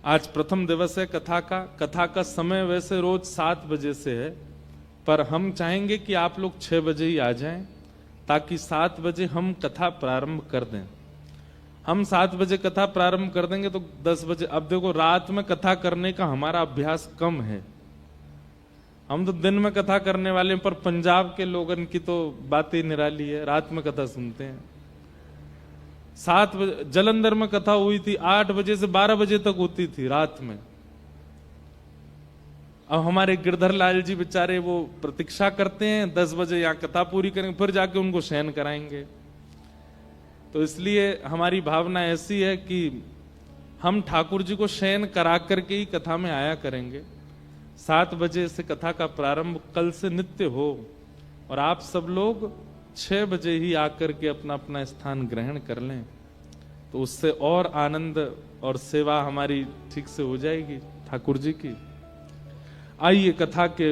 आज प्रथम दिवस है कथा का। कथा का समय वैसे रोज 7 बजे से है, पर हम चाहेंगे कि आप लोग 6 बजे ही आ जाएं, ताकि 7 बजे हम कथा प्रारंभ कर दें। हम 7 बजे कथा प्रारंभ कर देंगे तो 10 बजे, अब देखो रात में कथा करने का हमारा अभ्यास कम है। हम तो दिन में कथा करने वाले हैं, पर पंजाब के लोगों की तो बात ही निराली है, रात में कथा सुनते हैं। 7 बजे जलंधर में कथा हुई थी, 8 बजे से 12 बजे तक होती थी रात में। अब हमारे गिरधर लाल जी बेचारे वो प्रतीक्षा करते हैं 10 बजे यहाँ कथा पूरी करेंगे, फिर जाके उनको शयन कराएंगे। तो इसलिए हमारी भावना ऐसी है कि हम ठाकुर जी को शयन करा करके ही कथा में आया करेंगे। 7 बजे से कथा का प्रारंभ कल से नित्य हो, और आप सब लोग 6 बजे ही आकर के अपना अपना स्थान ग्रहण कर लें, तो उससे और आनंद और सेवा हमारी ठीक से हो जाएगी ठाकुर जी की। आइए कथा के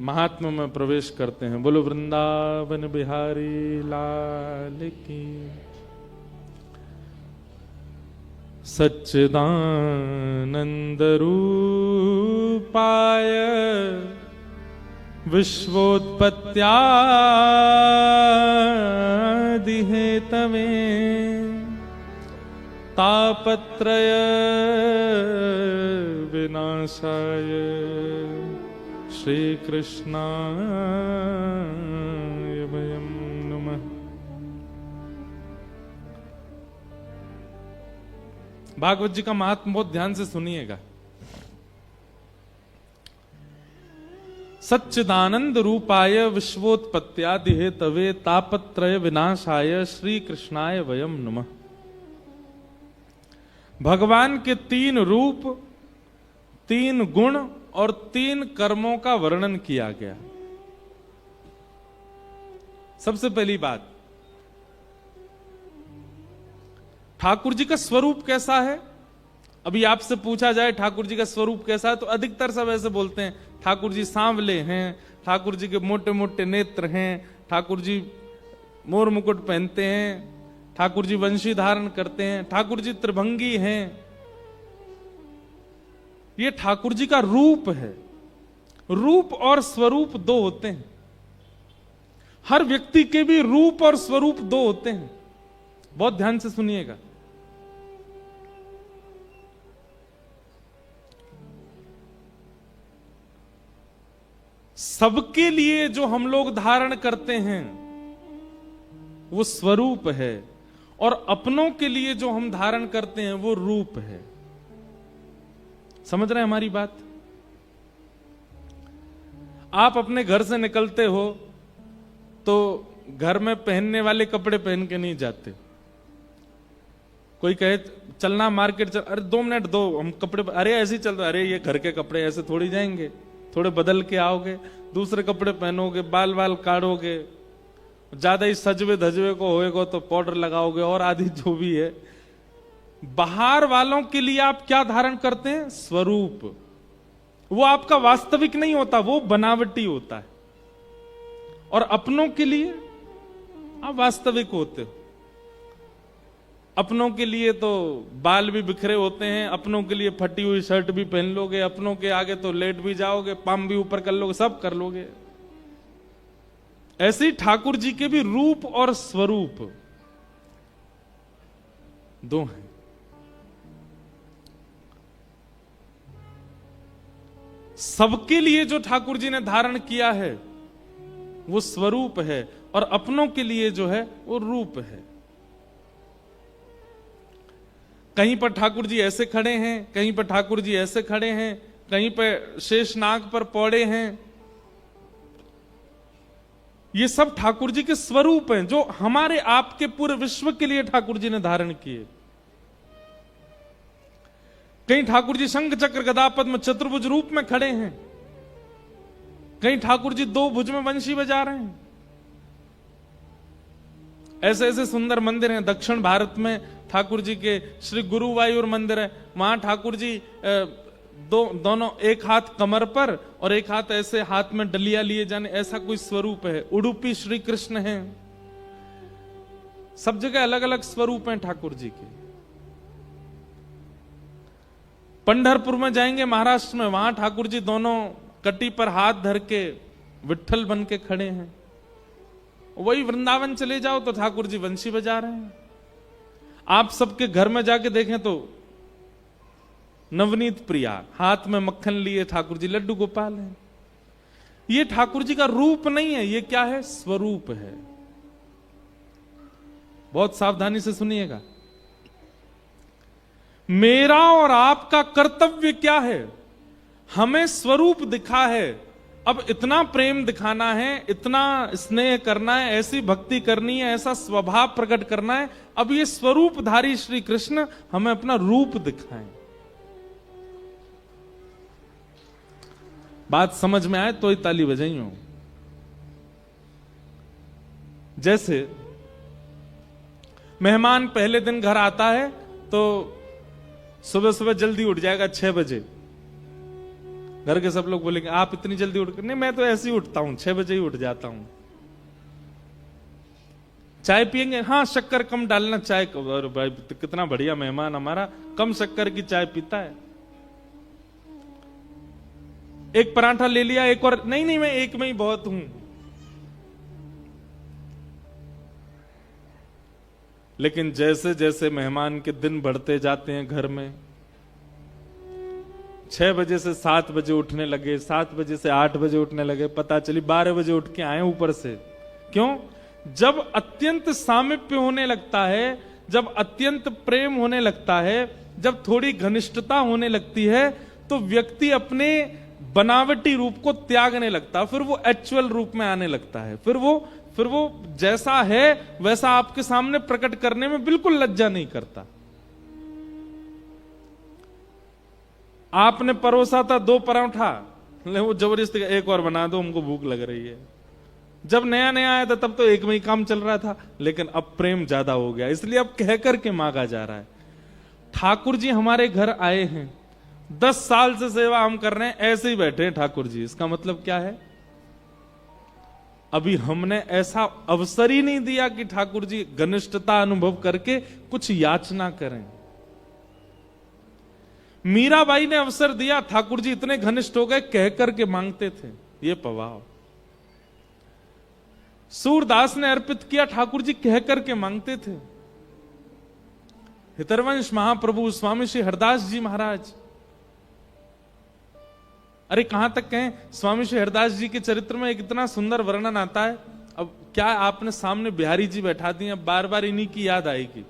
महात्मा में प्रवेश करते हैं। बोलो वृंदावन बिहारी लाल की। सच्चिदानंद रूपाय विश्वोत्पत्त्यादि हेतवे तापत्रय विनाशाय श्री कृष्णाय वयं नमः। भागवत जी का महात्म बहुत ध्यान से सुनिएगा। सच्चिदानंद रूपाय विश्वोत्पत्त्यादि हेतवे तापत्रय विनाशाय श्री कृष्णाय वयं नमः। भगवान के 3 रूप, 3 गुण और 3 कर्मों का वर्णन किया गया। सबसे पहली बात, ठाकुर जी का स्वरूप कैसा है। अभी आपसे पूछा जाए ठाकुर जी का स्वरूप कैसा है, तो अधिकतर सब ऐसे बोलते हैं ठाकुर जी सांवले हैं, ठाकुर जी के मोटे मोटे नेत्र हैं, ठाकुर जी मोर मुकुट पहनते हैं, ठाकुर जी वंशी धारण करते हैं, ठाकुर जी त्रिभंगी हैं। ये ठाकुर जी का रूप है। रूप और स्वरूप 2 होते हैं। हर व्यक्ति के भी रूप और स्वरूप 2 होते हैं। बहुत ध्यान से सुनिएगा। सबके लिए जो हम लोग धारण करते हैं वो स्वरूप है, और अपनों के लिए जो हम धारण करते हैं वो रूप है। समझ रहे हैं हमारी बात। आप अपने घर से निकलते हो तो घर में पहनने वाले कपड़े पहन के नहीं जाते। कोई कहे चलना मार्केट चल, अरे 2 मिनट दो, हम कपड़े, अरे ऐसे ही चल रहा, अरे ये घर के कपड़े ऐसे थोड़ी जाएंगे, थोड़े बदल के आओगे, दूसरे कपड़े पहनोगे, बाल बाल काटोगे, ज्यादा ही सजवे धजवे को होएगा तो पाउडर लगाओगे और आदि जो भी है। बाहर वालों के लिए आप क्या धारण करते हैं? स्वरूप। वो आपका वास्तविक नहीं होता, वो बनावटी होता है। और अपनों के लिए आप वास्तविक होते हो। अपनों के लिए तो बाल भी बिखरे होते हैं, अपनों के लिए फटी हुई शर्ट भी पहन लोगे, अपनों के आगे तो लेट भी जाओगे, पाम भी ऊपर कर लोगे, सब कर लोगे। ऐसे ही ठाकुर जी के भी रूप और स्वरूप 2 हैं। सबके लिए जो ठाकुर जी ने धारण किया है वो स्वरूप है, और अपनों के लिए जो है वो रूप है। कहीं पर ठाकुर जी ऐसे खड़े हैं, कहीं पर ठाकुर जी ऐसे खड़े हैं, कहीं पर शेषनाग पर पौड़े हैं। ये सब ठाकुर जी के स्वरूप हैं जो हमारे आपके पूरे विश्व के लिए ठाकुर जी ने धारण किए। कहीं ठाकुर जी शंख चक्र गदा पद्म चतुर्भुज रूप में खड़े हैं, कहीं ठाकुर जी 2 भुज में वंशी बजा रहे हैं। ऐसे ऐसे सुंदर मंदिर हैं। दक्षिण भारत में ठाकुर जी के श्री गुरुवायूर मंदिर है, वहां ठाकुर जी दोनों, एक हाथ कमर पर और एक हाथ ऐसे हाथ में डलिया लिए जाने, ऐसा कोई स्वरूप है। उडुपी श्री कृष्ण हैं। सब जगह अलग अलग स्वरूप हैं ठाकुर जी के। पंढरपुर में जाएंगे महाराष्ट्र में, वहां ठाकुर जी दोनों कटी पर हाथ धर के विट्ठल बन के खड़े हैं। वही वृंदावन चले जाओ तो ठाकुर जी बंशी बजा रहे हैं। आप सबके घर में जाके देखें तो नवनीत प्रिया हाथ में मक्खन लिए ठाकुर जी लड्डू गोपाल हैं। ये ठाकुर जी का रूप नहीं है, ये क्या है? स्वरूप है। बहुत सावधानी से सुनिएगा। मेरा और आपका कर्तव्य क्या है? हमें स्वरूप दिखा है, अब इतना प्रेम दिखाना है, इतना स्नेह करना है, ऐसी भक्ति करनी है, ऐसा स्वभाव प्रकट करना है। अब ये स्वरूपधारी श्री कृष्ण हमें अपना रूप दिखाएं। बात समझ में आए तो ही ताली बजाई हो। जैसे मेहमान पहले दिन घर आता है तो सुबह सुबह जल्दी उठ जाएगा 6 बजे। घर के सब लोग बोलेंगे आप इतनी जल्दी उठ कर? नहीं, मैं तो ऐसे ही उठता हूं, 6 बजे ही उठ जाता हूं। चाय पियेंगे? हाँ, शक्कर कम डालना चाय। और भाई कितना बढ़िया मेहमान हमारा, कम शक्कर की चाय पीता है। एक पराठा ले लिया, एक और? नहीं नहीं, मैं एक में ही बहुत हूं। लेकिन जैसे जैसे मेहमान के दिन बढ़ते जाते हैं घर में, 6 बजे से 7 बजे उठने लगे, 7 बजे से 8 बजे उठने लगे, पता चली 12 बजे उठ के आए ऊपर से। क्यों? जब अत्यंत सामीप्य होने लगता है, जब अत्यंत प्रेम होने लगता है, जब थोड़ी घनिष्ठता होने लगती है, तो व्यक्ति अपने बनावटी रूप को त्यागने लगता है, फिर वो एक्चुअल रूप में आने लगता है। फिर वो जैसा है वैसा आपके सामने प्रकट करने में बिल्कुल लज्जा नहीं करता। आपने परोसा था 2 पराठा, वो जबरदस्ती एक और बना दो, हमको भूख लग रही है। जब नया नया आया था तब तो एक में ही काम चल रहा था, लेकिन अब प्रेम ज्यादा हो गया, इसलिए अब कह करके मांगा जा रहा है। ठाकुर जी हमारे घर आए हैं, 10 साल से सेवा हम कर रहे हैं, ऐसे ही बैठे हैं ठाकुर जी। इसका मतलब क्या है? अभी हमने ऐसा अवसर ही नहीं दिया कि ठाकुर जी घनिष्ठता अनुभव करके कुछ याचना करें। मीराबाई ने अवसर दिया, ठाकुर जी इतने घनिष्ठ हो गए, कह करके मांगते थे। ये पवाव। सूरदास ने अर्पित किया, ठाकुर जी कह करके मांगते थे। हितरवंश महाप्रभु स्वामी श्री हरदास जी महाराज, अरे कहां तक कहें, स्वामी श्री हरदास जी के चरित्र में एक इतना सुंदर वर्णन आता है। अब क्या आपने सामने बिहारी जी बैठा दिए, अब बार बार इन्हीं की याद आएगी।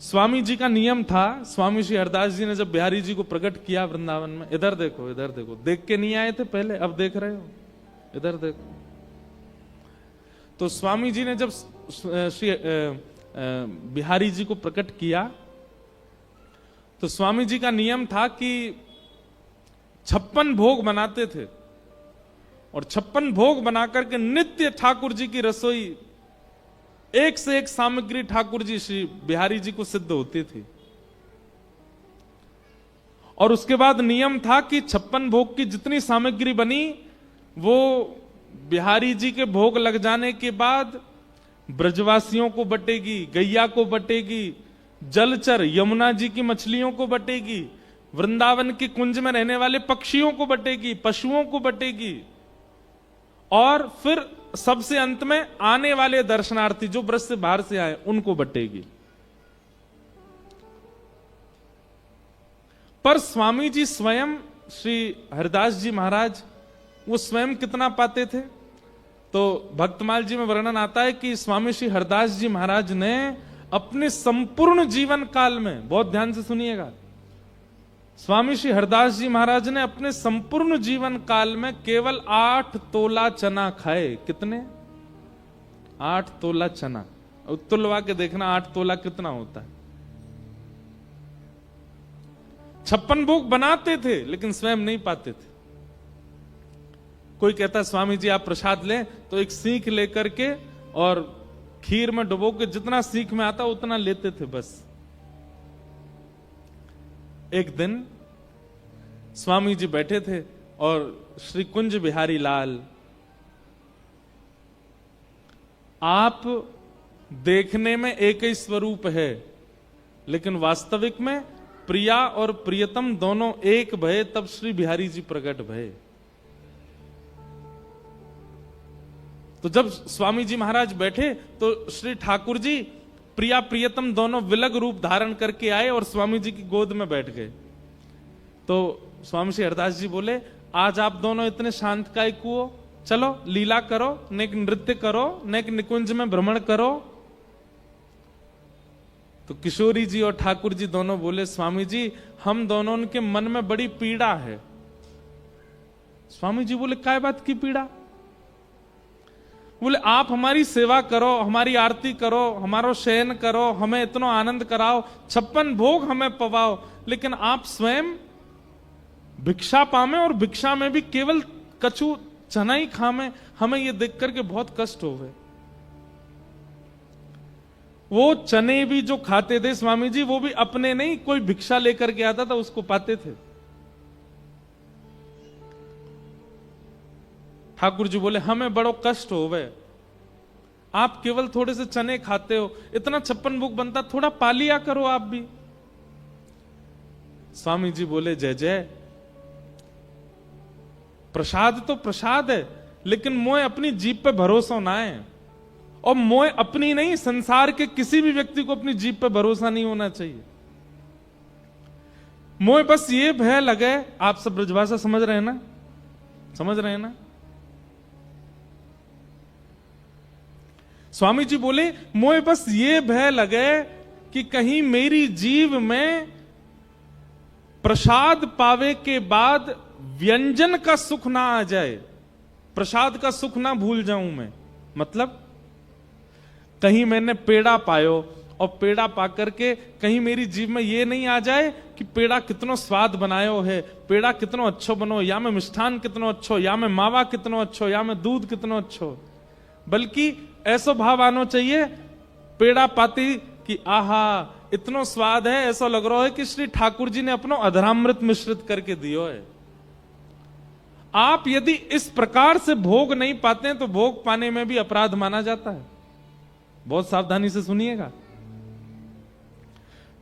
स्वामी जी का नियम था, स्वामी श्री हरदास जी ने जब बिहारी जी को प्रकट किया वृंदावन में, इधर देखो इधर देखो, देख के नहीं आए थे पहले, अब देख रहे हो, इधर देखो। तो स्वामी जी ने जब श्री बिहारी जी को प्रकट किया तो स्वामी जी का नियम था कि 56 भोग बनाते थे, और 56 भोग बनाकर के नित्य ठाकुर जी की रसोई, एक से एक सामग्री ठाकुर जी श्री बिहारी जी को सिद्ध होती थी। और उसके बाद नियम था कि 56 भोग की जितनी सामग्री बनी वो बिहारी जी के भोग लग जाने के बाद ब्रजवासियों को बटेगी, गैया को बटेगी, जलचर यमुना जी की मछलियों को बटेगी, वृंदावन के कुंज में रहने वाले पक्षियों को बटेगी, पशुओं को बटेगी, और फिर सबसे अंत में आने वाले दर्शनार्थी जो ब्रज से बाहर से आए उनको बटेगी। पर स्वामी जी स्वयं श्री हरदास जी महाराज वो स्वयं कितना पाते थे? तो भक्तमाल जी में वर्णन आता है कि स्वामी श्री हरदास जी महाराज ने अपने संपूर्ण जीवन काल में, बहुत ध्यान से सुनिएगा, स्वामी श्री हरदास जी महाराज ने अपने संपूर्ण जीवन काल में केवल 8 तोला चना खाए। कितने? 8 तोला चना। तुलवा के देखना 8 तोला कितना होता है। 56 भोग बनाते थे लेकिन स्वयं नहीं पाते थे। कोई कहता स्वामी जी आप प्रसाद लें, तो एक सीख लेकर के और खीर में डुबो के जितना सीख में आता उतना लेते थे बस। एक दिन स्वामी जी बैठे थे और श्री कुंज बिहारी लाल, आप देखने में एक ही स्वरूप है लेकिन वास्तविक में प्रिया और प्रियतम दोनों एक भय, तब श्री बिहारी जी प्रकट भय। तो जब स्वामी जी महाराज बैठे तो श्री ठाकुर जी प्रिया प्रियतम दोनों विलग रूप धारण करके आए और स्वामी जी की गोद में बैठ गए। तो स्वामी श्री हरदास जी बोले, आज आप दोनों इतने शांत काय हुओ, चलो लीला करो, नेक नृत्य करो, नेक निकुंज में भ्रमण करो। तो किशोरी जी और ठाकुर जी दोनों बोले, स्वामी जी हम दोनों के मन में बड़ी पीड़ा है। स्वामी जी बोले, काय बात की पीड़ा? बोले, आप हमारी सेवा करो, हमारी आरती करो, हमारो शयन करो, हमें इतना आनंद कराओ, 56 भोग हमें पवाओ, लेकिन आप स्वयं भिक्षा पामे और भिक्षा में भी केवल कछु चना ही खामे। हमें ये देख करके बहुत कष्ट हो गए। वो चने भी जो खाते थे स्वामी जी, वो भी अपने नहीं, कोई भिक्षा लेकर के आता था उसको पाते थे। ठाकुर जी बोले, हमें बड़ो कष्ट हो गए, आप केवल थोड़े से चने खाते हो, इतना 56 भोग बनता, थोड़ा पा लिया करो आप भी। स्वामी जी बोले, जय जय, प्रसाद तो प्रसाद है, लेकिन मोए अपनी जीभ पे भरोसा ना है, और मोए अपनी नहीं, संसार के किसी भी व्यक्ति को अपनी जीभ पे भरोसा नहीं होना चाहिए। मोए बस ये भय लगे, आप सब ब्रजभाषा समझ रहे हैं ना, समझ रहे हैं ना? स्वामी जी बोले, मोए बस ये भय लगे कि कहीं मेरी जीव में प्रसाद पावे के बाद व्यंजन का सुख ना आ जाए, प्रसाद का सुख ना भूल जाऊं मैं। मतलब कहीं मैंने पेड़ा पायो और पेड़ा पाकर के कहीं मेरी जीव में ये नहीं आ जाए कि पेड़ा कितनो स्वाद बनायो है, पेड़ा कितनो अच्छो बनो, या में मिष्ठान कितनो अच्छो, या में मावा कितनो अच्छो, या में दूध कितनो अच्छो, बल्कि ऐसा भाव आना चाहिए पेड़ा पाती कि आहा इतनो स्वाद है, ऐसा लग रहा है कि श्री ठाकुर जी ने अपनो अधरामृत मिश्रित करके दियो है। आप यदि इस प्रकार से भोग नहीं पाते हैं तो भोग पाने में भी अपराध माना जाता है। बहुत सावधानी से सुनिएगा।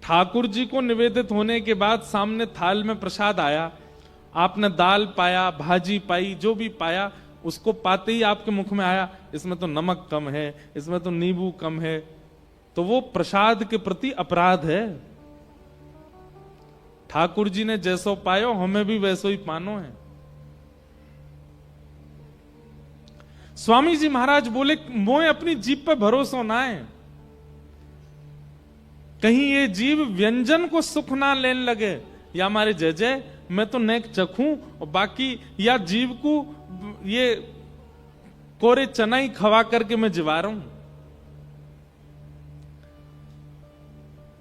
ठाकुर जी को निवेदित होने के बाद सामने थाल में प्रसाद आया, आपने दाल पाया, भाजी पाई, जो भी पाया, उसको पाते ही आपके मुख में आया, इसमें तो नमक कम है, इसमें तो नींबू कम है, तो वो प्रसाद के प्रति अपराध है। ठाकुर जी ने जैसो पायो, हमें भी वैसो ही पानो है। स्वामी जी महाराज बोले, मोए अपनी जीभ पे भरोसा ना है, कहीं ये जीव व्यंजन को सुख ना लेने लगे, या हमारे जय जय मैं तो नेक चखूं और बाकी, या जीव को ये कोरे चना ही खवा करके मैं जिवा रहा हूं।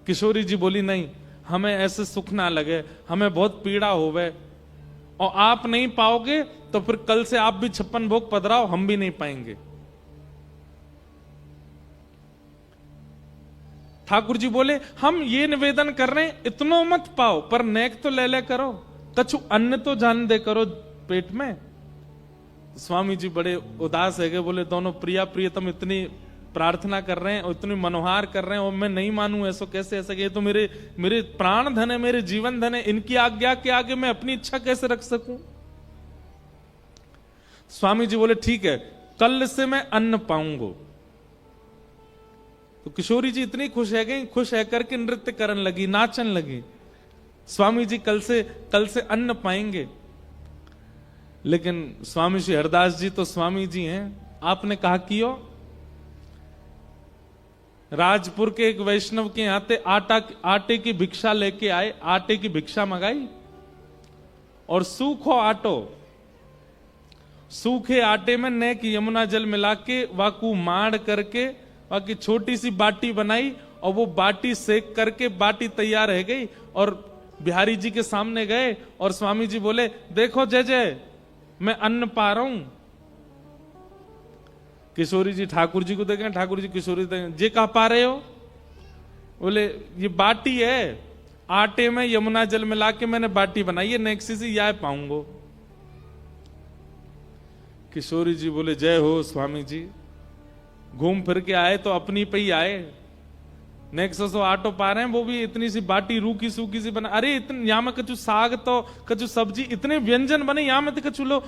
किशोरी जी बोली, नहीं, हमें ऐसे सुख ना लगे, हमें बहुत पीड़ा होवे, और आप नहीं पाओगे तो फिर कल से आप भी 56 भोग पधराओ, हम भी नहीं पाएंगे। ठाकुर जी बोले, हम ये निवेदन कर रहे हैं, इतनो मत पाओ, पर नेक तो ले ले करो, कछु अन्न तो जान दे करो पेट में। स्वामी जी बड़े उदास है, बोले, दोनों प्रिया प्रियतम इतनी प्रार्थना कर रहे हैं और इतनी मनोहार कर रहे हैं, और मैं नहीं मानूं, ऐसा कैसे, ऐसा ये तो मेरे प्राण धन है, मेरे जीवन धन है, इनकी आज्ञा के आगे मैं अपनी इच्छा कैसे रख सकूं? स्वामी जी बोले, ठीक है, कल से मैं अन्न पाऊंगा। तो किशोरी जी इतनी खुश है गई, खुश है करके नृत्य करने लगी, नाचन लगी। स्वामी जी कल से अन्न पाएंगे। लेकिन स्वामी श्री हरदास जी तो स्वामी जी हैं, आपने कहा कियो, राजपुर के एक वैष्णव के यहाँ आटे की भिक्षा लेके आए, आटे की भिक्षा मंगाई और सूखे आटे में नेक यमुना जल मिला के वाकू माड़ करके वाकी छोटी सी बाटी बनाई, और वो बाटी सेक करके बाटी तैयार रह गई, और बिहारी जी के सामने गए और स्वामी जी बोले, देखो जय जय, मैं अन्न पा रहा हूं। किशोरी जी ठाकुर जी को देखें, ठाकुर जी किशोरी देखें, जे कहा पा रहे हो? बोले, ये बाटी है, आटे में यमुना जल मिला के मैंने बाटी बनाई है, नेक्सी से यह पाऊंगो। किशोरी जी बोले, जय हो स्वामी जी, घूम फिर के आए तो अपनी पे ही आए, नेक्सस ऑटो पा रहे हैं, वो भी इतनी सी बाटी रूखी सूखी सी बना, अरे इतने यहाँ में कछु साग तो कछु सब्जी, इतने व्यंजन बने यहाँ में तो कछु लो।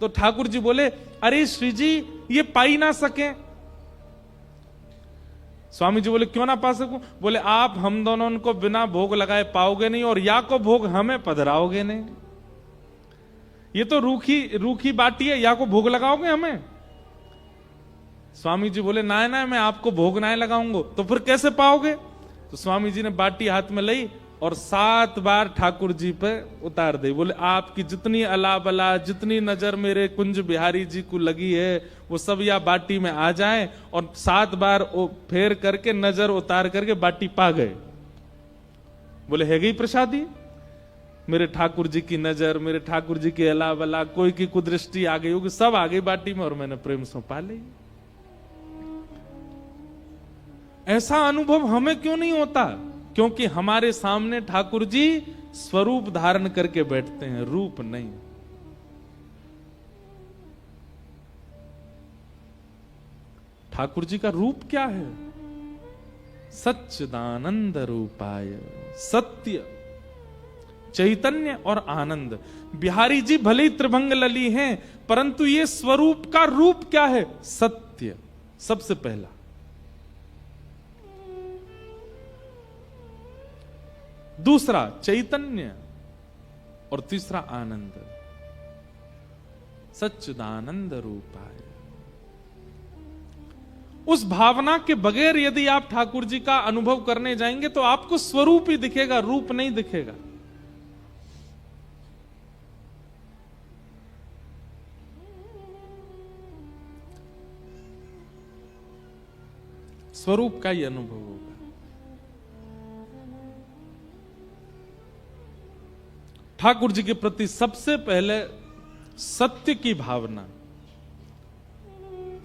तो ठाकुर जी बोले, अरे श्री जी ये पाई ना सके। स्वामी जी बोले, क्यों ना पा सकूं? बोले, आप हम दोनों उनको बिना भोग लगाए पाओगे नहीं, और या को भोग हमें पधराओगे नहीं। ये तो रूखी रूखी बाटी है, या को भोग लगाओगे हमें? स्वामी जी बोले, ना ना मैं आपको भोग ना लगाऊंगा। तो फिर कैसे पाओगे? तो स्वामी जी ने बाटी हाथ में ली और 7 बार ठाकुर जी पे उतार दी। बोले, आपकी जितनी अला बला, जितनी नजर मेरे कुंज बिहारी जी को लगी है, वो सब या बाटी में आ जाए। और 7 बार वो फेर करके नजर उतार करके बाटी पा गए। बोले, है गई प्रसादी? मेरे ठाकुर जी की नजर, मेरे ठाकुर जी की अला बला, कोई की कुदृष्टि आ गई होगी, सब आ गई बाटी में और मैंने प्रेम से पा ली। ऐसा अनुभव हमें क्यों नहीं होता? क्योंकि हमारे सामने ठाकुर जी स्वरूप धारण करके बैठते हैं, रूप नहीं। ठाकुर जी का रूप क्या है? सच्चिदानंद रूपाय, सत्य, चैतन्य और आनंद। बिहारी जी भले ही त्रिभंग लली हैं, परंतु ये स्वरूप का रूप क्या है? सत्य सबसे पहला। दूसरा चैतन्य और तीसरा आनंद। सच्चिदानंद रूपाय। उस भावना के बगैर यदि आप ठाकुर जी का अनुभव करने जाएंगे तो आपको स्वरूप ही दिखेगा, रूप नहीं दिखेगा। स्वरूप का ही अनुभव होगा। ठाकुर जी के प्रति सबसे पहले सत्य की भावना।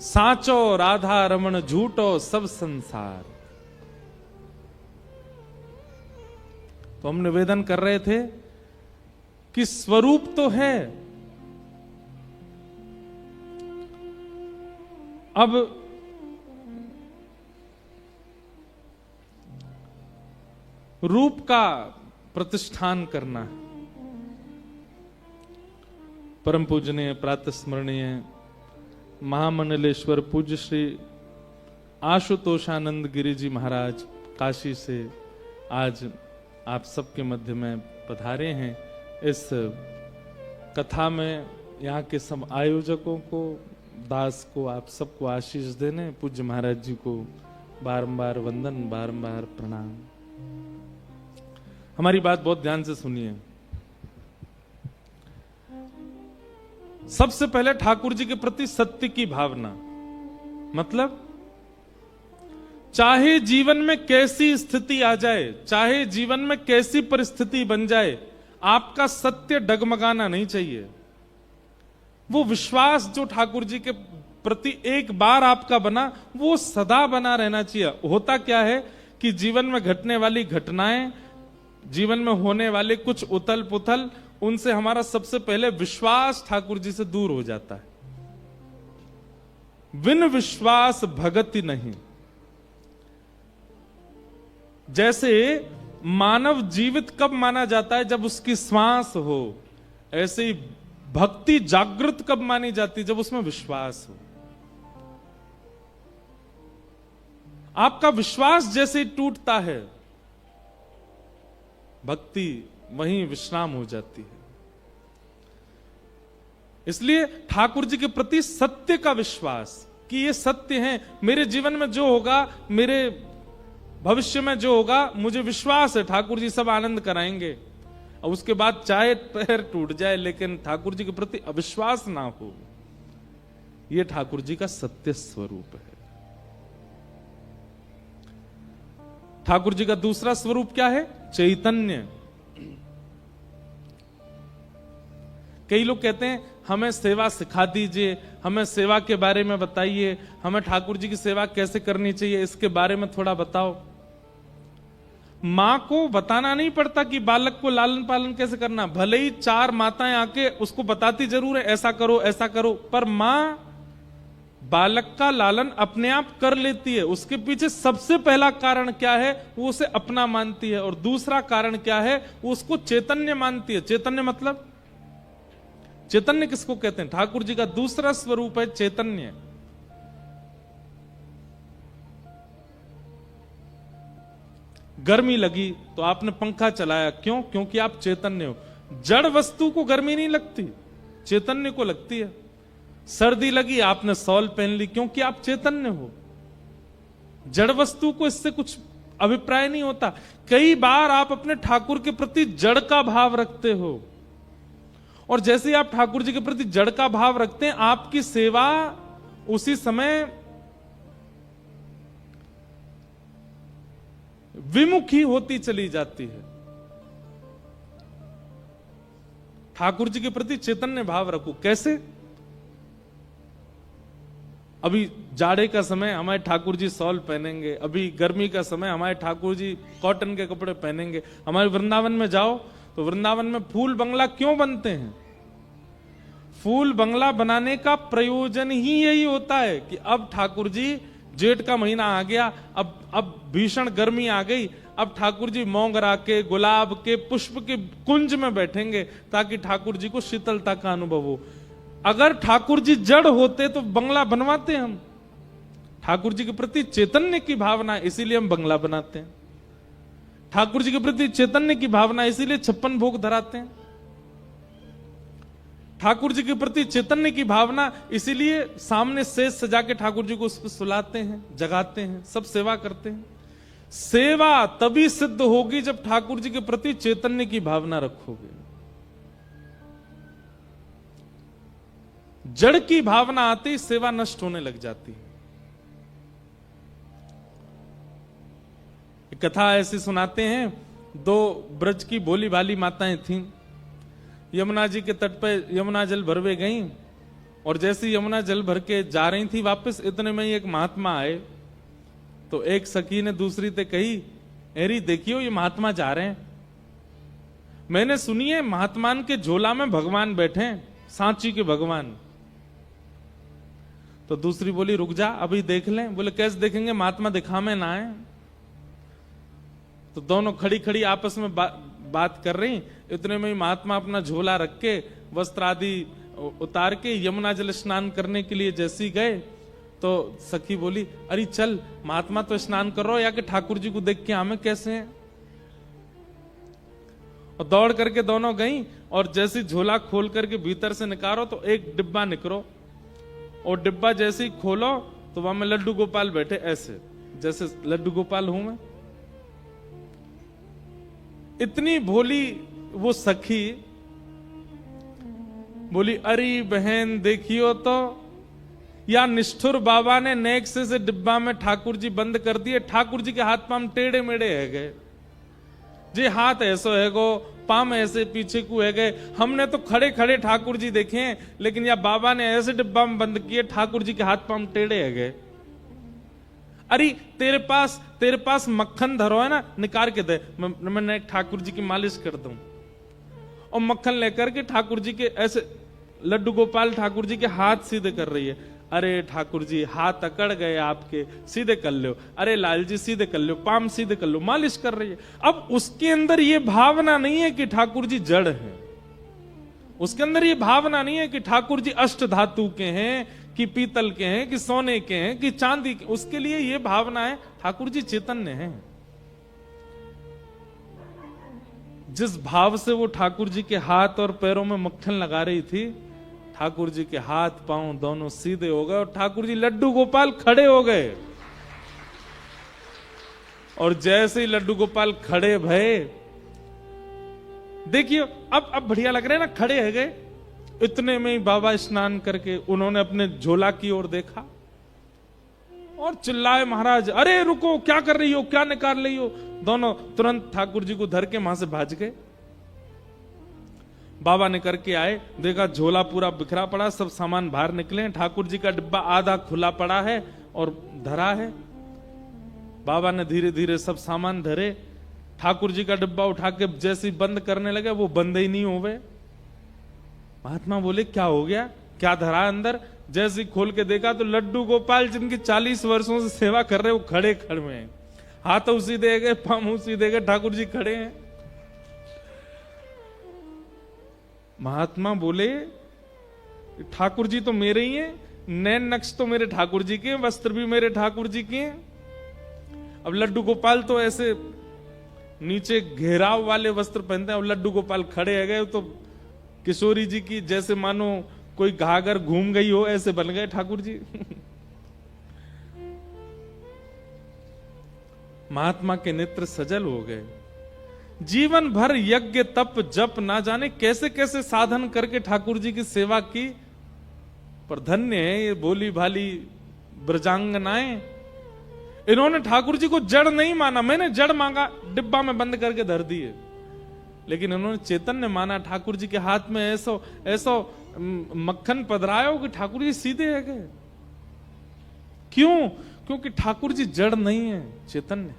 साचो राधा रमण झूठो सब संसार। तो हम निवेदन कर रहे थे कि स्वरूप तो है, अब रूप का प्रतिष्ठान करना है। परम पूजनीय प्रातः स्मरणीय महामंडलेश्वर पूज्य श्री आशुतोषानंद गिरी जी महाराज काशी से आज आप सबके मध्य में पधारे हैं। इस कथा में यहाँ के सब आयोजकों को, दास को, आप सबको आशीष देने, पूज्य महाराज जी को बारंबार वंदन, बारंबार प्रणाम। हमारी बात बहुत ध्यान से सुनिए। सबसे पहले ठाकुर जी के प्रति सत्य की भावना, मतलब चाहे जीवन में कैसी स्थिति आ जाए, चाहे जीवन में कैसी परिस्थिति बन जाए, आपका सत्य डगमगाना नहीं चाहिए। वो विश्वास जो ठाकुर जी के प्रति एक बार आपका बना, वो सदा बना रहना चाहिए। होता क्या है कि जीवन में घटने वाली घटनाएं, जीवन में होने वाले कुछ उथल पुथल, उनसे हमारा सबसे पहले विश्वास ठाकुर जी से दूर हो जाता है। बिन विश्वास भगति नहीं। जैसे मानव जीवित कब माना जाता है? जब उसकी श्वास हो। ऐसे ही भक्ति जागृत कब मानी जाती है? जब उसमें विश्वास हो। आपका विश्वास जैसे ही टूटता है, भक्ति वहीं विश्राम हो जाती है। इसलिए ठाकुर जी के प्रति सत्य का विश्वास कि ये सत्य है, मेरे जीवन में जो होगा, मेरे भविष्य में जो होगा, मुझे विश्वास है ठाकुर जी सब आनंद कराएंगे। और उसके बाद चाहे पैर टूट जाए, लेकिन ठाकुर जी के प्रति अविश्वास ना हो। यह ठाकुर जी का सत्य स्वरूप है। ठाकुर जी का दूसरा स्वरूप क्या है? चैतन्य। कई लोग कहते हैं हमें सेवा सिखा दीजिए, हमें सेवा के बारे में बताइए, हमें ठाकुर जी की सेवा कैसे करनी चाहिए इसके बारे में थोड़ा बताओ। मां को बताना नहीं पड़ता कि बालक को लालन पालन कैसे करना। भले ही 4 माताएं आके उसको बताती जरूर है, ऐसा करो ऐसा करो, पर मां बालक का लालन अपने आप कर लेती है, उसके पीछे सबसे पहला कारण क्या है, वो उसे अपना मानती है, और दूसरा कारण क्या है, वो उसको चैतन्य मानती है। चैतन्य मतलब, चैतन्य किसको कहते हैं? ठाकुर जी का दूसरा स्वरूप है चैतन्य। गर्मी लगी तो आपने पंखा चलाया, क्यों? क्योंकि आप चैतन्य हो। जड़ वस्तु को गर्मी नहीं लगती, चैतन्य को लगती है। सर्दी लगी, आपने शॉल पहन ली, क्योंकि आप चैतन्य हो। जड़ वस्तु को इससे कुछ अभिप्राय नहीं होता। कई बार आप अपने ठाकुर के प्रति जड़ का भाव रखते हो, और जैसे ही आप ठाकुर जी के प्रति जड़ का भाव रखते हैं, आपकी सेवा उसी समय विमुखी होती चली जाती है। ठाकुर जी के प्रति चैतन्य भाव रखो। कैसे? अभी जाड़े का समय हमारे ठाकुर जी शॉल पहनेंगे, अभी गर्मी का समय हमारे ठाकुर जी कॉटन के कपड़े पहनेंगे। हमारे वृंदावन में जाओ तो वृंदावन में फूल बंगला क्यों बनते हैं? फूल बंगला बनाने का प्रयोजन ही यही होता है कि अब ठाकुर जी, जेठ का महीना आ गया, अब भीषण गर्मी आ गई, अब ठाकुर जी मोगरा के, गुलाब के पुष्प के कुंज में बैठेंगे ताकि ठाकुर जी को शीतलता का अनुभव हो। अगर ठाकुर जी जड़ होते तो बंगला बनवाते हम। ठाकुर जी के प्रति चैतन्य की भावना, इसीलिए हम बंगला बनाते हैं। ठाकुर जी के प्रति चैतन्य की भावना, इसीलिए 56 भोग धराते हैं। ठाकुर जी के प्रति चैतन्य की भावना, इसीलिए सामने सेज सजा के ठाकुर जी को उस पर सुलाते हैं, जगाते हैं, सब सेवा करते हैं। सेवा तभी सिद्ध होगी जब ठाकुर जी के प्रति चैतन्य की भावना रखोगे। जड़ की भावना आते ही सेवा नष्ट होने लग जाती है। एक कथा ऐसी सुनाते हैं, दो ब्रज की भोली भाली माताएं थीं, यमुना जी के तट पर यमुना जल भरवे गईं, और जैसे यमुना जल भर के जा रही थी वापस, इतने में ही एक महात्मा आए। तो एक सखी ने दूसरी से कही, एरी देखियो ये महात्मा जा रहे हैं, मैंने सुनी है महात्मान के झोला में भगवान बैठे, सांची के भगवान। तो दूसरी बोली रुक जा अभी देख लें। बोले कैसे देखेंगे, महात्मा दिखावे ना आए। तो दोनों खड़ी खड़ी आपस में बात कर रही, इतने में ही महात्मा अपना झोला रख के, वस्त्र आदि उतार के यमुना जल स्नान करने के लिए जैसी गए, तो सखी बोली अरे चल, महात्मा तो स्नान कर रहा हो, या कि ठाकुर जी को देख के हमें कैसे हैं। और दौड़ करके दोनों गई, और जैसी झोला खोल करके भीतर से निकालो तो एक डिब्बा निकलो, और डिब्बा जैसे ही खोलो तो वहां में लड्डू गोपाल बैठे, ऐसे जैसे लड्डू गोपाल हूं मैं। इतनी भोली वो सखी बोली अरे बहन देखियो तो, या निष्ठुर बाबा ने नेक से डिब्बा में ठाकुर जी बंद कर दिए। ठाकुर जी के हाथ पाम टेढ़े मेढ़े है गए जी, हाथ ऐसो है गो, पाम ऐसे पीछे को है गए। हमने तो खड़े खड़े ठाकुर जी देखे हैं, लेकिन या बाबा ने ऐसे डिब्बा में बंद किए, ठाकुर जी के हाथ पाम टेढ़े है गए। अरे तेरे पास मक्खन धरो है ना, निकाल के दे, मैं ठाकुर जी की मालिश कर दूं। और मक्खन लेकर के ठाकुर जी के ऐसे, लड्डू गोपाल ठाकुर जी के हाथ सीधे कर रही है। अरे ठाकुर जी हाथ अकड़ गए आपके, सीधे कर लो। अरे लाल जी सीधे कर लो, पाम सीधे कर लो, मालिश कर रही है। अब उसके अंदर ये भावना नहीं है कि ठाकुर जी जड़ हैं, उसके अंदर ये भावना नहीं है कि ठाकुर जी अष्ट धातु के हैं, कि पीतल के हैं, कि सोने के हैं, कि चांदी के। उसके लिए ये भावना है ठाकुर जी चैतन्य हैं। जिस भाव से वो ठाकुर जी के हाथ और पैरों में मक्खन लगा रही थी, ठाकुर जी के हाथ पांव दोनों सीधे हो गए और ठाकुर जी लड्डू गोपाल खड़े हो गए। और जैसे ही लड्डू गोपाल खड़े भये, देखिए अब बढ़िया लग रहे हैं ना, खड़े है गए। इतने में ही बाबा स्नान करके उन्होंने अपने झोला की ओर देखा और चिल्लाए, महाराज अरे रुको, क्या कर रही हो, क्या निकाल रही हो। दोनों तुरंत ठाकुर जी को धर के वहां से भाज गए। बाबा ने करके आए, देखा झोला पूरा बिखरा पड़ा, सब सामान बाहर निकले। ठाकुर जी का डिब्बा आधा खुला पड़ा है और धरा है। बाबा ने धीरे धीरे सब सामान धरे। ठाकुर जी का डिब्बा उठा के जैसे बंद करने लगे, वो बंद ही नहीं हो गए। महात्मा बोले क्या हो गया, क्या धरा अंदर। जैसे ही खोल के देखा तो लड्डू गोपाल जिनकी 40 वर्षों से सेवा कर रहे, वो खड़े खड़े हैं, हाथ उसी दे गए, पाँव उसी दे गए, ठाकुर जी खड़े हैं। महात्मा बोले ठाकुर जी तो मेरे ही हैं, नैन नक्श तो मेरे ठाकुर जी के हैं, वस्त्र भी मेरे ठाकुर जी के हैं। अब लड्डू गोपाल तो ऐसे नीचे घेराव वाले वस्त्र पहनते हैं, अब लड्डू गोपाल खड़े है गए तो किशोरी जी की जैसे मानो कोई घाघर घूम गई हो ऐसे बन गए ठाकुर जी। महात्मा के नेत्र सजल हो गए। जीवन भर यज्ञ तप जप ना जाने कैसे कैसे साधन करके ठाकुर जी की सेवा की, पर धन्य है ये भोली भाली ब्रजांगनाएं। इन्होंने ठाकुर जी को जड़ नहीं माना, मैंने जड़ मांगा डिब्बा में बंद करके धर दिए, लेकिन इन्होंने चैतन्य माना। ठाकुर जी के हाथ में ऐसो ऐसो मक्खन पधरायो कि ठाकुर जी सीधे है गए। क्यों? क्योंकि ठाकुर जी जड़ नहीं है, चैतन्य।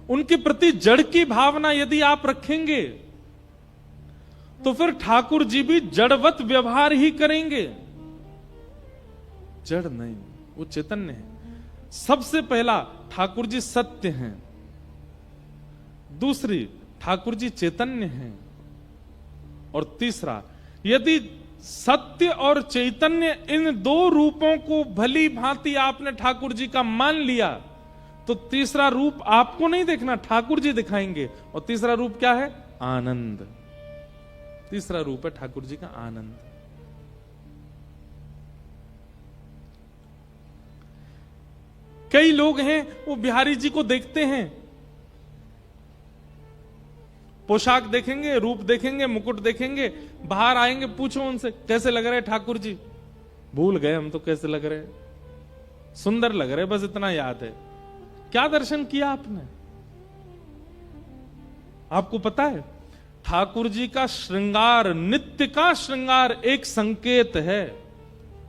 उनके प्रति जड़ की भावना यदि आप रखेंगे तो फिर ठाकुर जी भी जड़वत व्यवहार ही करेंगे। जड़ नहीं, वो चैतन्य है। सबसे पहला ठाकुर जी सत्य हैं, दूसरी ठाकुर जी चैतन्य हैं, और तीसरा यदि सत्य और चैतन्य इन दो रूपों को भली भांति आपने ठाकुर जी का मान लिया तो तीसरा रूप आपको नहीं देखना, ठाकुर जी दिखाएंगे। और तीसरा रूप क्या है? आनंद। तीसरा रूप है ठाकुर जी का आनंद। कई लोग हैं वो बिहारी जी को देखते हैं, पोशाक देखेंगे, रूप देखेंगे, मुकुट देखेंगे, बाहर आएंगे, पूछो उनसे कैसे लग रहे ठाकुर जी, भूल गए हम तो कैसे लग रहे, सुंदर लग रहे, बस इतना याद है। क्या दर्शन किया आपने? आपको पता है ठाकुर जी का श्रृंगार, नित्य का श्रृंगार एक संकेत है,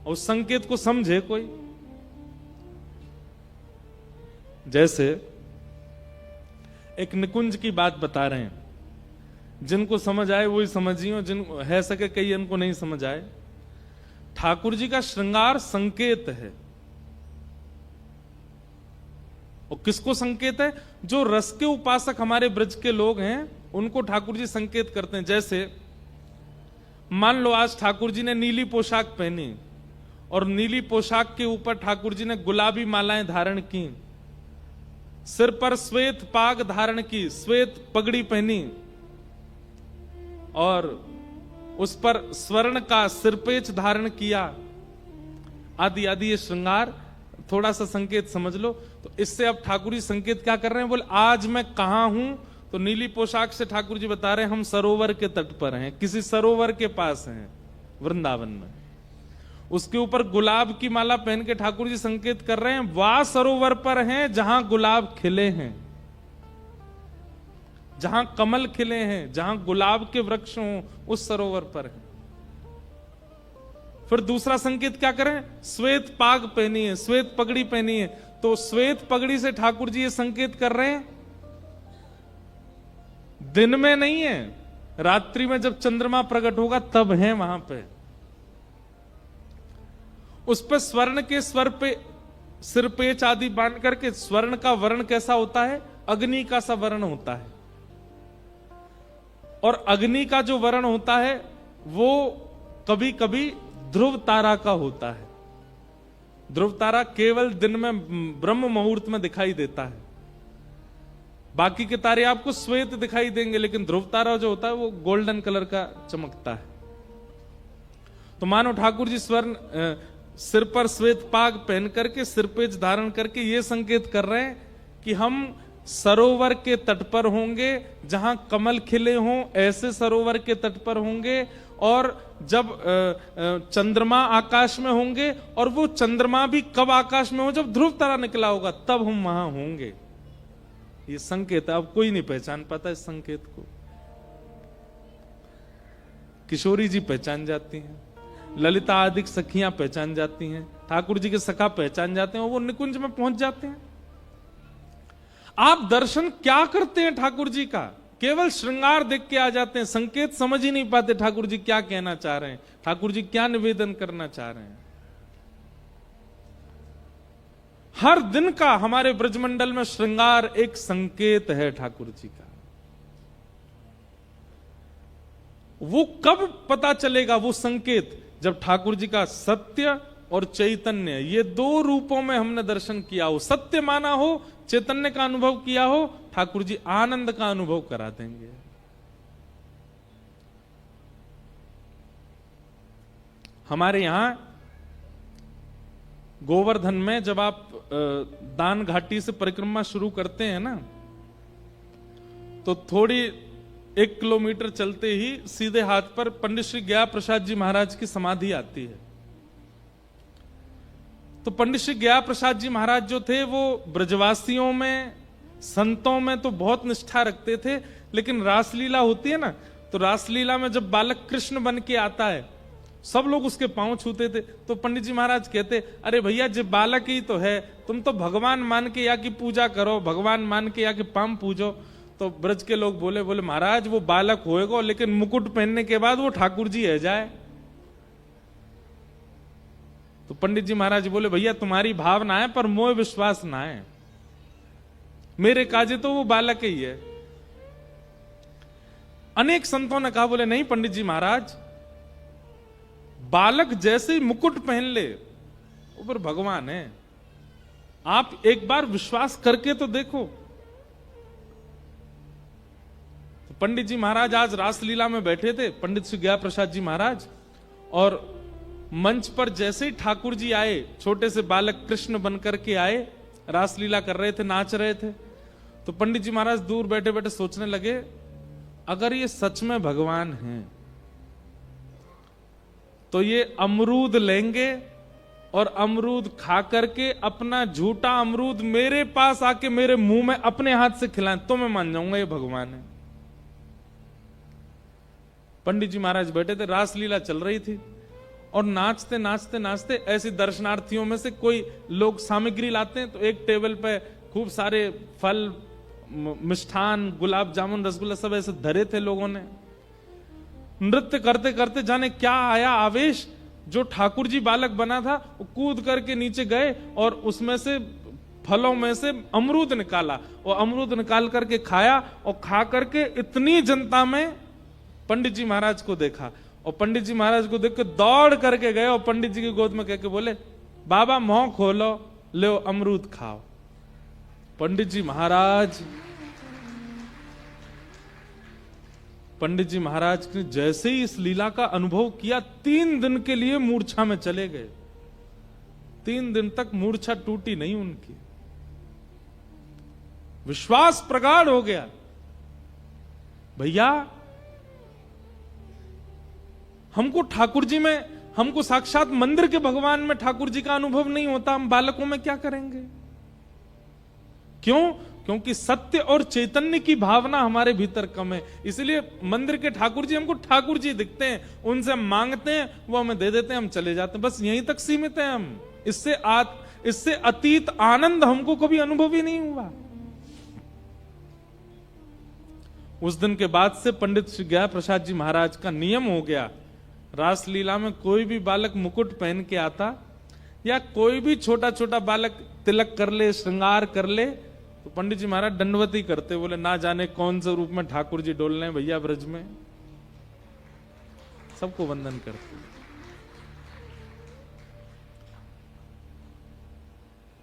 और उस संकेत को समझे कोई। जैसे एक निकुंज की बात बता रहे हैं, जिनको समझ आए वही समझिए, जिन है सके कई इनको नहीं समझ आए। ठाकुर जी का श्रृंगार संकेत है, और किसको संकेत है? जो रस के उपासक हमारे ब्रज के लोग हैं उनको ठाकुर जी संकेत करते हैं। जैसे मान लो आज ठाकुर जी ने नीली पोशाक पहनी, और नीली पोशाक के ऊपर ठाकुर जी ने गुलाबी मालाएं धारण की, सिर पर श्वेत पाग धारण की, श्वेत पगड़ी पहनी, और उस पर स्वर्ण का सिरपेच धारण किया, आदि आदि ये श्रृंगार। थोड़ा सा संकेत समझ लो। तो इससे अब ठाकुर जी संकेत क्या कर रहे हैं? बोले आज मैं कहां हूं? तो नीली पोशाक से ठाकुर जी बता रहे हैं हम सरोवर के तट पर हैं, किसी सरोवर के पास हैं वृंदावन में। उसके ऊपर गुलाब की माला पहन के ठाकुर जी संकेत कर रहे हैं वह सरोवर पर हैं जहां गुलाब खिले हैं, जहां कमल खिले हैं, जहां गुलाब के वृक्ष हों, उस सरोवर पर है। फिर दूसरा संकेत क्या करें? श्वेत पाग पहनी है, श्वेत पगड़ी पहनी है। तो श्वेत पगड़ी से ठाकुर जी ये संकेत कर रहे हैं दिन में नहीं है, रात्रि में जब चंद्रमा प्रकट होगा तब है वहां पे। उस पे स्वर्ण के स्वर पे सिरपेच आदि बांध करके, स्वर्ण का वर्ण कैसा होता है? अग्नि का सा वर्ण होता है, और अग्नि का जो वर्ण होता है वो कभी कभी ध्रुव तारा का होता है। ध्रुव तारा केवल दिन में ब्रह्म मुहूर्त में दिखाई देता है, बाकी के तारे आपको श्वेत दिखाई देंगे, लेकिन ध्रुव तारा जो होता है वो गोल्डन कलर का चमकता है। तो मानो ठाकुर जी स्वर्ण सिर पर श्वेत पाग पहन करके, सिरपेच धारण करके ये संकेत कर रहे हैं कि हम सरोवर के तट पर होंगे जहां कमल खिले हों, ऐसे सरोवर के तट पर होंगे। और जब चंद्रमा आकाश में होंगे, और वो चंद्रमा भी कब आकाश में हो? जब ध्रुव तारा निकला होगा तब हम वहां होंगे। ये संकेत है, अब कोई नहीं पहचान पाता इस संकेत को। किशोरी जी पहचान जाती हैं, ललिता आदि सखियां पहचान जाती हैं, ठाकुर जी के सखा पहचान जाते हैं, और वो निकुंज में पहुंच जाते हैं। आप दर्शन क्या करते हैं ठाकुर जी का? केवल श्रृंगार देख के आ जाते हैं, संकेत समझ ही नहीं पाते ठाकुर जी क्या कहना चाह रहे हैं, ठाकुर जी क्या निवेदन करना चाह रहे हैं। हर दिन का हमारे ब्रजमंडल में श्रृंगार एक संकेत है ठाकुर जी का। वो कब पता चलेगा वो संकेत, जब ठाकुर जी का सत्य और चैतन्य ये दो रूपों में हमने दर्शन किया हो, सत्य माना हो, चैतन्य का अनुभव किया हो, ठाकुर जी आनंद का अनुभव करा देंगे। हमारे यहां गोवर्धन में जब आप दान घाटी से परिक्रमा शुरू करते हैं ना, तो थोड़ी 1 किलोमीटर चलते ही सीधे हाथ पर पंडित श्री गया प्रसाद जी महाराज की समाधि आती है। तो पंडित श्री गया प्रसाद जी महाराज जो थे वो ब्रजवासियों में, संतों में तो बहुत निष्ठा रखते थे, लेकिन रासलीला होती है ना, तो रासलीला में जब बालक कृष्ण बन के आता है सब लोग उसके पांव छूते थे। तो पंडित जी महाराज कहते, अरे भैया जब बालक ही तो है, तुम तो भगवान मान के या की पूजा करो, भगवान मान के या के पांव पूजो। तो ब्रज के लोग बोले महाराज वो बालक होएगा, लेकिन मुकुट पहनने के बाद वो ठाकुर जी है जाए। तो पंडित जी महाराज बोले, भैया तुम्हारी भावना है पर मोह विश्वास ना है, मेरे काजे तो वो बालक ही है। अनेक संतों ने कहा, बोले नहीं पंडित जी महाराज, बालक जैसे ही मुकुट पहन ले वो पर भगवान है, आप एक बार विश्वास करके तो देखो। तो पंडित जी महाराज आज रासलीला में बैठे थे, पंडित श्री गया प्रसाद जी महाराज, और मंच पर जैसे ही ठाकुर जी आए, छोटे से बालक कृष्ण बनकर के आए, रासलीला कर रहे थे, नाच रहे थे। तो पंडित जी महाराज दूर बैठे बैठे सोचने लगे, अगर ये सच में भगवान हैं तो ये अमरूद लेंगे और अमरूद खा करके अपना झूठा अमरूद मेरे पास आके मेरे मुंह में अपने हाथ से खिलाएं तो मैं मान जाऊंगा ये भगवान है। पंडित जी महाराज बैठे थे, रासलीला चल रही थी, और नाचते नाचते नाचते ऐसे दर्शनार्थियों में से कोई लोग सामग्री लाते हैं, तो एक टेबल पे खूब सारे फल, मिष्ठान, गुलाब जामुन, रसगुल्ला सब ऐसे धरे थे लोगों ने। नृत्य करते करते जाने क्या आया आवेश, जो ठाकुर जी बालक बना था वो कूद करके नीचे गए और उसमें से फलों में से अमरूद निकाला, और अमरूद निकाल करके खाया, और खा करके इतनी जनता में पंडित जी महाराज को देखा, और पंडित जी महाराज को देख के दौड़ करके गए और पंडित जी की गोद में कह के बोले, बाबा मुंह खोलो, लो अमरूद खाओ। पंडित जी महाराज ने जैसे ही इस लीला का अनुभव किया, 3 दिन के लिए मूर्छा में चले गए। 3 दिन तक मूर्छा टूटी नहीं उनकी, विश्वास प्रगाढ़ हो गया। भैया हमको ठाकुर जी में, हमको साक्षात मंदिर के भगवान में ठाकुर जी का अनुभव नहीं होता, हम बालकों में क्या करेंगे? क्यों? क्योंकि सत्य और चैतन्य की भावना हमारे भीतर कम है। इसलिए मंदिर के ठाकुर जी हमको ठाकुर जी दिखते हैं, उनसे हम मांगते हैं, वो हमें दे देते हैं, हम चले जाते हैं, बस यहीं तक सीमित है हम। इससे अतीत आनंद हमको कभी अनुभव ही नहीं हुआ। उस दिन के बाद से पंडित श्री गया प्रसाद जी महाराज का नियम हो गया, रासलीला में कोई भी बालक मुकुट पहन के आता, या कोई भी छोटा छोटा बालक तिलक कर ले, श्रृंगार कर ले, तो पंडित जी महाराज दंडवती करते, बोले ना जाने कौन से रूप में ठाकुर जी डोल रहे हैं भैया ब्रज में, सबको वंदन करते।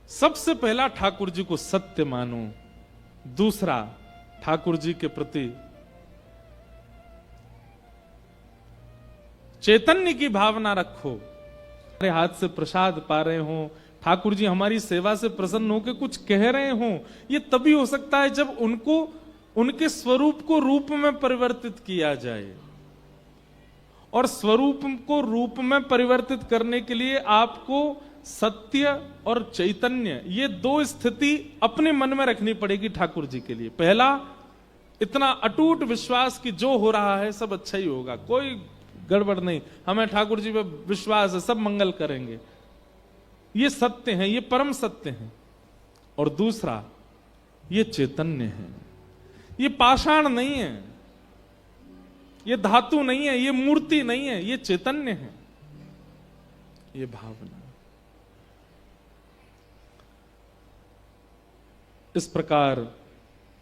सबसे पहला ठाकुर जी को सत्य मानो, दूसरा ठाकुर जी के प्रति चैतन्य की भावना रखो। हमारे हाथ से प्रसाद पा रहे हो, ठाकुर जी हमारी सेवा से प्रसन्न होकर कुछ कह रहे हो, ये तभी हो सकता है जब उनको, उनके स्वरूप को रूप में परिवर्तित किया जाए। और स्वरूप को रूप में परिवर्तित करने के लिए आपको सत्य और चैतन्य, ये 2 स्थिति अपने मन में रखनी पड़ेगी ठाकुर जी के लिए। पहला, इतना अटूट विश्वास कि जो हो रहा है सब अच्छा ही होगा, कोई गड़बड़ नहीं, हमें ठाकुर जी पे विश्वास है, सब मंगल करेंगे, ये सत्य है, ये परम सत्य है। और दूसरा, ये चैतन्य है, ये पाषाण नहीं है, ये धातु नहीं है, ये मूर्ति नहीं है, ये चैतन्य है, ये भावना। इस प्रकार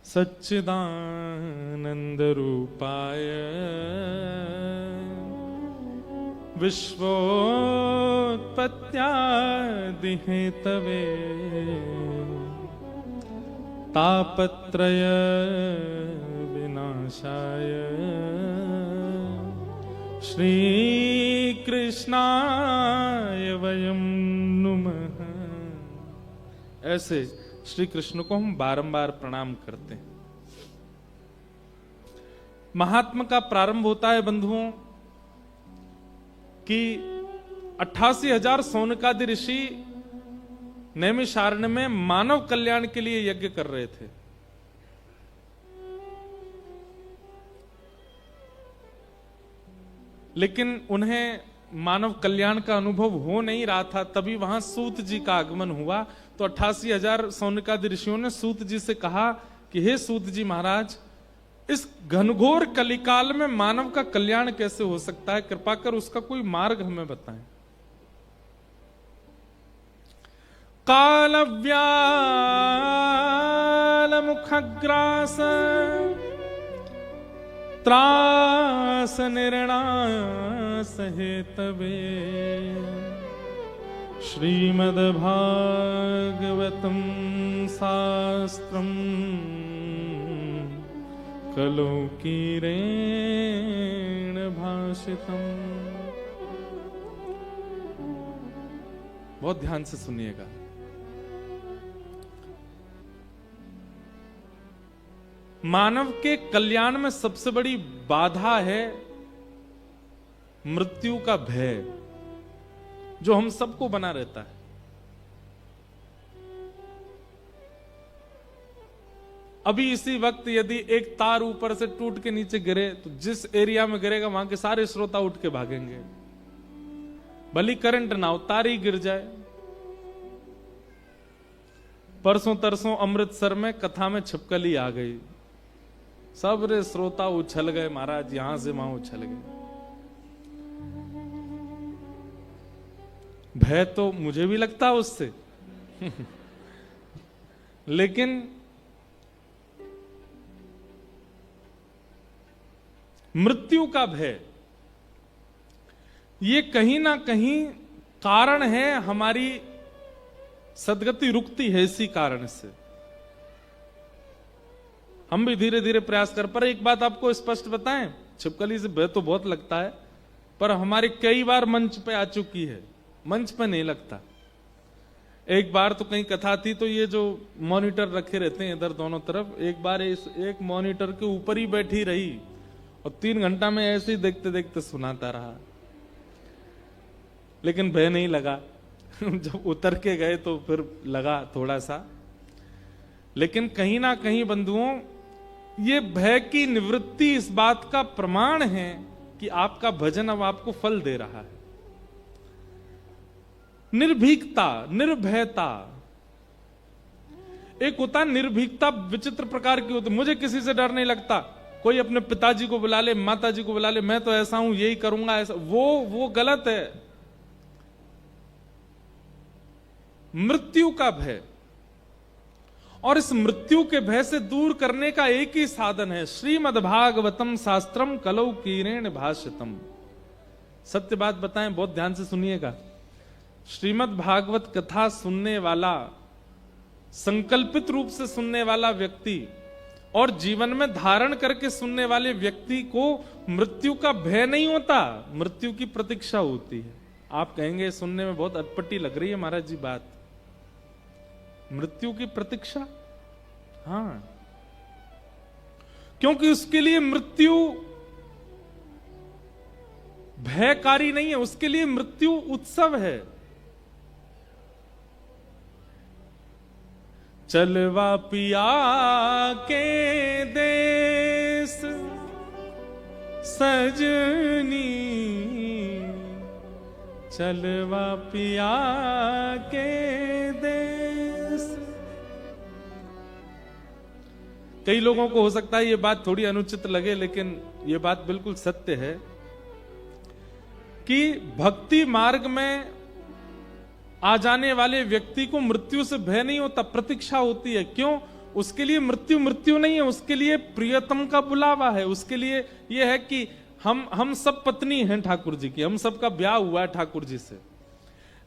सच्चिदानंद रूपाय विश्वोत्पत्त्यादि हेतवे तापत्रय विनाशाय श्री कृष्णाय वयं नुमः। ऐसे श्री कृष्ण को हम बारंबार प्रणाम करते हैं। महात्मा का प्रारंभ होता है बंधुओं कि 88,000 सौनकादि ऋषि नैमिषारण्य में मानव कल्याण के लिए यज्ञ कर रहे थे। लेकिन उन्हें मानव कल्याण का अनुभव हो नहीं रहा था। तभी वहां सूत जी का आगमन हुआ। तो 88,000 सौनकादि ऋषियों ने सूत जी से कहा कि हे सूत जी महाराज, इस घनघोर कलिकाल में मानव का कल्याण कैसे हो सकता है, कृपा कर उसका कोई मार्ग हमें बताएं। कालव्याल मुखग्रास त्रास निर्णास हेतवे श्रीमद्भागवतं शास्त्रम् कलौकीरेण भाषितम्। बहुत ध्यान से सुनिएगा। मानव के कल्याण में सबसे बड़ी बाधा है मृत्यु का भय, जो हम सबको बना रहता है। अभी इसी वक्त यदि एक तार ऊपर से टूट के नीचे गिरे तो जिस एरिया में गिरेगा वहां के सारे श्रोता उठ के भागेंगे, भली करंट ना हो, तार ही गिर जाए। परसों तरसों अमृतसर में कथा में छिपकली आ गई, सब रे श्रोता उछल गए महाराज, यहां से वहां उछल गए। भय तो मुझे भी लगता है उससे लेकिन मृत्यु का भय ये कहीं ना कहीं कारण है, हमारी सदगति रुकती है इसी कारण से। हम भी धीरे धीरे प्रयास कर, पर एक बात आपको स्पष्ट बताएं, छिपकली से भय तो बहुत लगता है, पर हमारी कई बार मंच पे आ चुकी है, मंच पे नहीं लगता। एक बार तो कहीं कथा थी तो ये जो मॉनिटर रखे रहते हैं इधर दोनों तरफ, एक बार एक मॉनिटर के ऊपर ही बैठी रही और 3 घंटा में ऐसे ही देखते देखते सुनाता रहा, लेकिन भय नहीं लगा जब उतर के गए तो फिर लगा थोड़ा सा। लेकिन कहीं ना कहीं बंधुओं, ये भय की निवृत्ति इस बात का प्रमाण है कि आपका भजन अब आपको फल दे रहा है। निर्भीकता, निर्भयता, एक होता निर्भीकता विचित्र प्रकार की होती। मुझे किसी से डर नहीं लगता, कोई अपने पिताजी को बुला ले, माताजी को बुला ले, मैं तो ऐसा हूं, यही करूंगा, ऐसा, वो गलत है। मृत्यु का भय, और इस मृत्यु के भय से दूर करने का एक ही साधन है, श्रीमद्भागवतम शास्त्रम कलौकीरेण भाषितम। सत्य बात बताएं, बहुत ध्यान से सुनिएगा। श्रीमद् भागवत कथा सुनने वाला, संकल्पित रूप से सुनने वाला व्यक्ति और जीवन में धारण करके सुनने वाले व्यक्ति को मृत्यु का भय नहीं होता, मृत्यु की प्रतीक्षा होती है। आप कहेंगे सुनने में बहुत अटपटी लग रही है महाराज जी बात, मृत्यु की प्रतीक्षा, हाँ, क्योंकि उसके लिए मृत्यु भयकारी नहीं है, उसके लिए मृत्यु उत्सव है। चलवा पिया के देश सजनी, चलवा पिया के देश। कई लोगों को हो सकता है ये बात थोड़ी अनुचित लगे, लेकिन ये बात बिल्कुल सत्य है कि भक्ति मार्ग में आ जाने वाले व्यक्ति को मृत्यु से भय नहीं होता, प्रतीक्षा होती है। क्यों? उसके लिए मृत्यु नहीं है, उसके लिए प्रियतम का बुलावा है। उसके लिए यह है कि हम सब पत्नी हैं ठाकुर जी की, हम सबका ब्याह हुआ है ठाकुर जी से,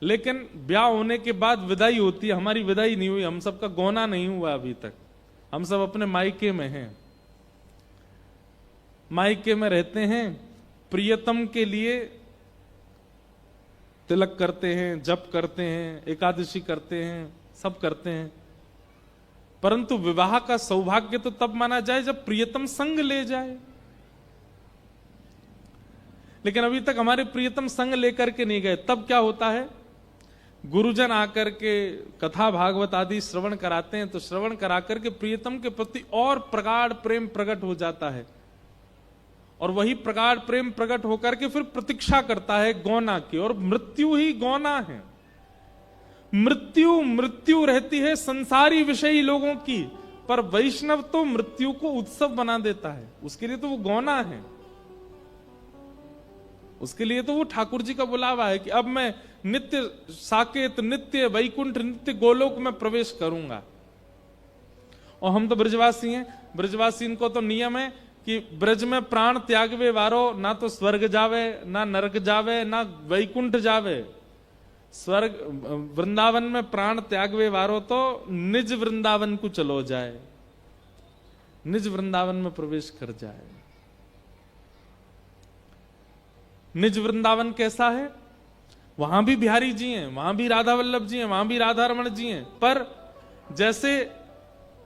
लेकिन ब्याह होने के बाद विदाई होती है, हमारी विदाई नहीं हुई, हम सबका गौना नहीं हुआ अभी तक, हम सब अपने मायके में हैं, मायके में रहते हैं, प्रियतम के लिए तिलक करते हैं, जप करते हैं, एकादशी करते हैं, सब करते हैं। परंतु विवाह का सौभाग्य तो तब माना जाए जब प्रियतम संग ले जाए। लेकिन अभी तक हमारे प्रियतम संग लेकर के नहीं गए। तब क्या होता है, गुरुजन आकर के कथा भागवत आदि श्रवण कराते हैं, तो श्रवण कराकर के प्रियतम के प्रति और प्रगाढ़ प्रेम प्रकट हो जाता है, और वही प्रगाढ़ प्रेम प्रकट होकर के फिर प्रतीक्षा करता है गौना की। और मृत्यु ही गौना है। मृत्यु रहती है संसारी विषयी लोगों की, पर वैष्णव तो मृत्यु को उत्सव बना देता है। उसके लिए तो वो गौना है, उसके लिए तो वो ठाकुर जी का बुलावा है कि अब मैं नित्य साकेत, नित्य वैकुंठ, नित्य गोलोक में प्रवेश करूंगा। और हम तो ब्रजवासी हैं, ब्रजवासी इनको तो नियम है कि ब्रज में प्राण त्यागवे वारो ना तो स्वर्ग जावे, ना नरक जावे, ना वैकुंठ जावे। स्वर्ग वृंदावन में प्राण त्यागवे वारो तो निज वृंदावन को चलो जाए, निज वृंदावन में प्रवेश कर जाए। निज वृंदावन कैसा है? वहां भी बिहारी जी हैं, वहां भी राधा वल्लभ जी हैं, वहां भी राधा रमण जी हैं, पर जैसे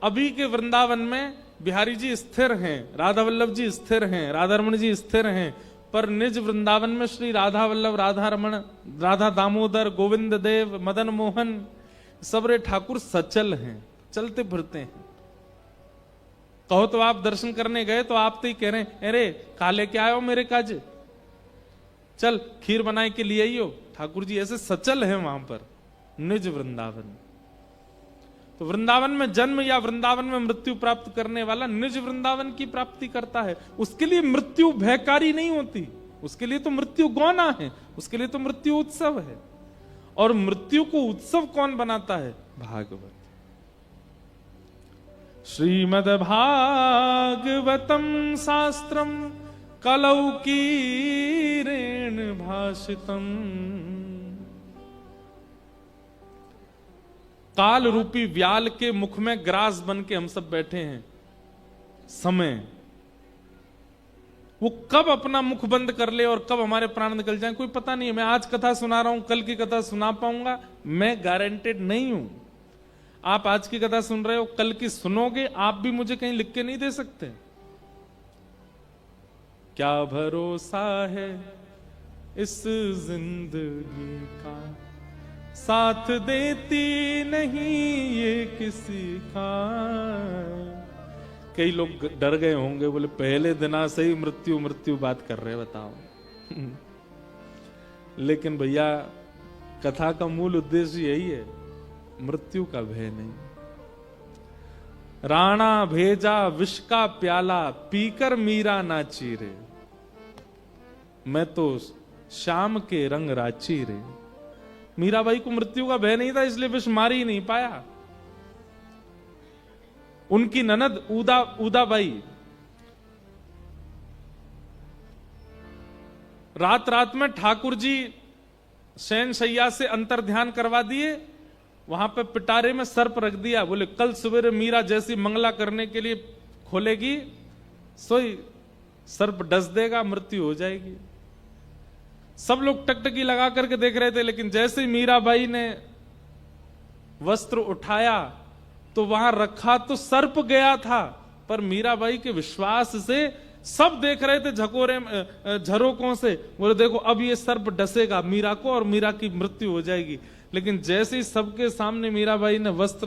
अभी के वृंदावन में बिहारी जी स्थिर हैं, राधा वल्लभ जी स्थिर हैं, राधा रमण जी स्थिर हैं, पर निज वृंदावन में श्री राधा वल्लभ, राधा रमण, राधा दामोदर, गोविंद देव, मदन मोहन, सबरे ठाकुर सचल हैं, चलते फिरते हैं। कहो तो आप दर्शन करने गए तो आप तो ही कह रहे हैं, अरे काले क्या आयो मेरे काज, चल खीर बनाए के लिए आइयो। ठाकुर जी ऐसे सचल हैं वहां पर, निज वृंदावन। तो वृंदावन में जन्म या वृंदावन में मृत्यु प्राप्त करने वाला निज वृंदावन की प्राप्ति करता है। उसके लिए मृत्यु भयकारी नहीं होती, उसके लिए तो मृत्यु गौना है, उसके लिए तो मृत्यु उत्सव है। और मृत्यु को उत्सव कौन बनाता है? भागवत। श्रीमद् भागवतम शास्त्रम कलौ कीरेण भाषितम। काल रूपी व्याल के मुख में ग्रास बन के हम सब बैठे हैं। समय वो कब अपना मुख बंद कर ले और कब हमारे प्राण निकल जाएं, कोई पता नहीं है। मैं आज कथा सुना रहा हूं, कल की कथा सुना पाऊंगा मैं गारंटेड नहीं हूं। आप आज की कथा सुन रहे हो, कल की सुनोगे, आप भी मुझे कहीं लिख के नहीं दे सकते। क्या भरोसा है इस जिंदगी का, साथ देती नहीं ये किसी का। कई लोग डर गए होंगे, बोले पहले दिना से ही मृत्यु मृत्यु बात कर रहे, बताओ। लेकिन भैया कथा का मूल उद्देश्य यही है, मृत्यु का भय नहीं। राणा भेजा विष का प्याला, पीकर मीरा नाची रे, मैं तो शाम के रंग राची रे। मीराबाई को मृत्यु का भय नहीं था, इसलिए विष मार ही नहीं पाया। उनकी ननद उदाबाई रात रात में ठाकुर जी शयन शैया से अंतर ध्यान करवा दिए, वहां पे पिटारे में सर्प रख दिया। बोले कल सवेरे मीरा जैसी मंगला करने के लिए खोलेगी, सोई सर्प डस देगा, मृत्यु हो जाएगी। सब लोग टकटकी लगा करके देख रहे थे, लेकिन जैसे ही मीराबाई ने वस्त्र उठाया तो वहां रखा तो सर्प गया था, पर मीराबाई के विश्वास से सब देख रहे थे झकोरे झरोकों से, बोले देखो अब ये सर्प डसेगा मीरा को और मीरा की मृत्यु हो जाएगी। लेकिन जैसे ही सबके सामने मीराबाई ने वस्त्र